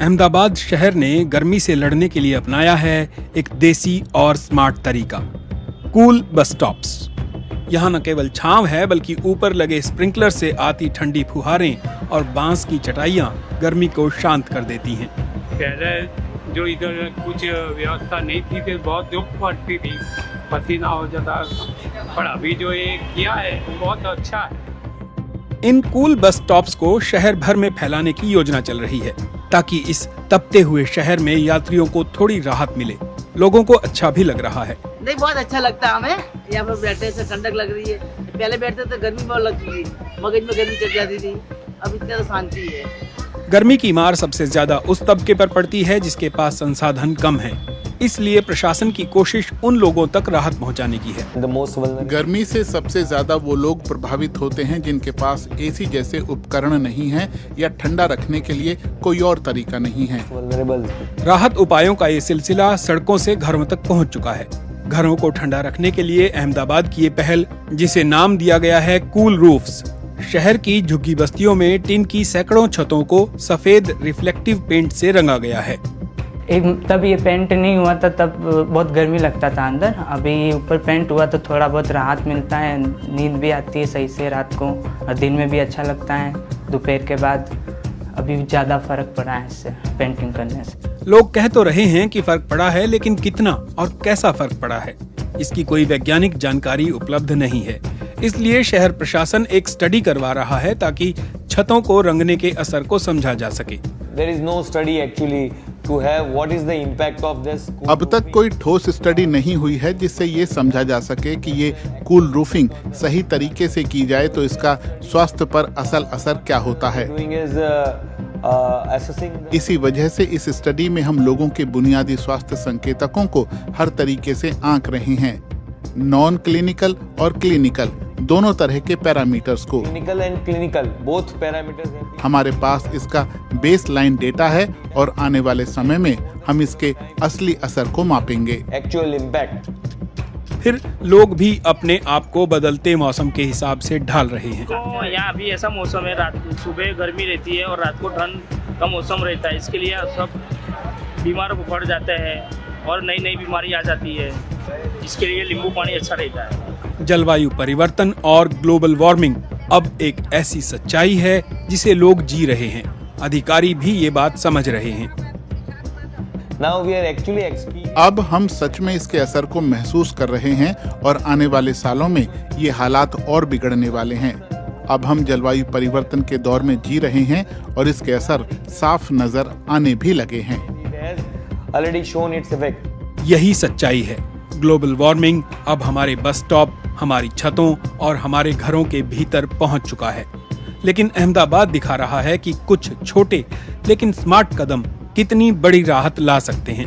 अहमदाबाद शहर ने गर्मी से लड़ने के लिए अपनाया है एक देसी और स्मार्ट तरीका, कूल बस स्टॉप्स। यहाँ न केवल छांव है बल्कि ऊपर लगे स्प्रिंकलर से आती ठंडी फुहारें और बांस की चटाइयाँ गर्मी को शांत कर देती हैं। पहले जो इधर कुछ व्यवस्था नहीं थी तो बहुत दुख पड़ती थी, पसीना हो जाता, पर अभी जो ये किया है वो बहुत अच्छा है। इन कूल बस स्टॉप्स को शहर भर में फैलाने की योजना चल रही है ताकि इस तपते हुए शहर में यात्रियों को थोड़ी राहत मिले। लोगों को अच्छा भी लग रहा है। नहीं, बहुत अच्छा लगता है हमें। यहाँ पर बैठने से ठंडक लग रही है। पहले बैठते तो गर्मी बहुत लगती थी, मगज में गर्मी चढ़ जाती थी। अब इतना तो शांति है। गर्मी की मार सबसे ज्यादा उस तबके पर पड़ती है जिसके पास संसाधन कम है, इसलिए प्रशासन की कोशिश उन लोगों तक राहत पहुंचाने की है। गर्मी से सबसे ज्यादा वो लोग प्रभावित होते हैं जिनके पास एसी जैसे उपकरण नहीं है या ठंडा रखने के लिए कोई और तरीका नहीं है। राहत उपायों का ये सिलसिला सड़कों से घरों तक पहुंच चुका है। घरों को ठंडा रखने के लिए अहमदाबाद की ये पहल, जिसे नाम दिया गया है कूल रूफ्स, शहर की झुग्गी बस्तियों में टिन की सैकड़ों छतों को सफेद रिफ्लेक्टिव पेंट से रंगा गया है। तब ये पेंट नहीं हुआ था तब बहुत गर्मी लगता था अंदर। अभी ऊपर पेंट हुआ तो थोड़ा बहुत राहत मिलता है, नींद भी आती है सही से रात को, और दिन में भी अच्छा लगता है दोपहर के बाद। अभी ज़्यादा फर्क पड़ा है इससे, पेंटिंग करने से। लोग कह तो रहे हैं कि फर्क पड़ा है, लेकिन कितना और कैसा फर्क पड़ा है इसकी कोई वैज्ञानिक जानकारी उपलब्ध नहीं है। इसलिए शहर प्रशासन एक स्टडी करवा रहा है ताकि छतों को रंगने के असर को समझा जा सके। There is no study actually to have what is the impact of this. अब तक कोई ठोस स्टडी नहीं हुई है जिससे ये समझा जा सके कि ये कूल रूफिंग सही तरीके से की जाए तो इसका स्वास्थ्य पर असल असर क्या होता है। इसी वजह से इस स्टडी में हम लोगों के बुनियादी स्वास्थ्य संकेतकों को हर तरीके से आंक रहे हैं, नॉन क्लिनिकल और क्लिनिकल दोनों तरह के पैरामीटर्स को। Clinical and clinical both parameters. हमारे पास इसका बेस लाइन डेटा है और आने वाले समय में हम इसके असली असर को मापेंगे। Actual impact. फिर लोग भी अपने आप को बदलते मौसम के हिसाब से ढाल रहे हैं। तो यहाँ अभी ऐसा मौसम है, रात सुबह गर्मी रहती है और रात को ठंड का मौसम रहता है, इसके लिए सब बीमार पड़ जाते हैं और नई नई बीमारी आ जाती है, इसके लिए नींबू पानी अच्छा रहता है। जलवायु परिवर्तन और ग्लोबल वार्मिंग अब एक ऐसी सच्चाई है जिसे लोग जी रहे हैं। अधिकारी भी ये बात समझ रहे हैं। Now we are actually अब हम सच में इसके असर को महसूस कर रहे हैं और आने वाले सालों में ये हालात और बिगड़ने वाले हैं। अब हम जलवायु परिवर्तन के दौर में जी रहे हैं और इसके असर साफ नजर आने भी लगे हैं। already shown its effect. यही सच्चाई है। ग्लोबल वार्मिंग अब हमारे बस स्टॉप, हमारी छतों और हमारे घरों के भीतर पहुंच चुका है। लेकिन अहमदाबाद दिखा रहा है कि कुछ छोटे लेकिन स्मार्ट कदम कितनी बड़ी राहत ला सकते हैं।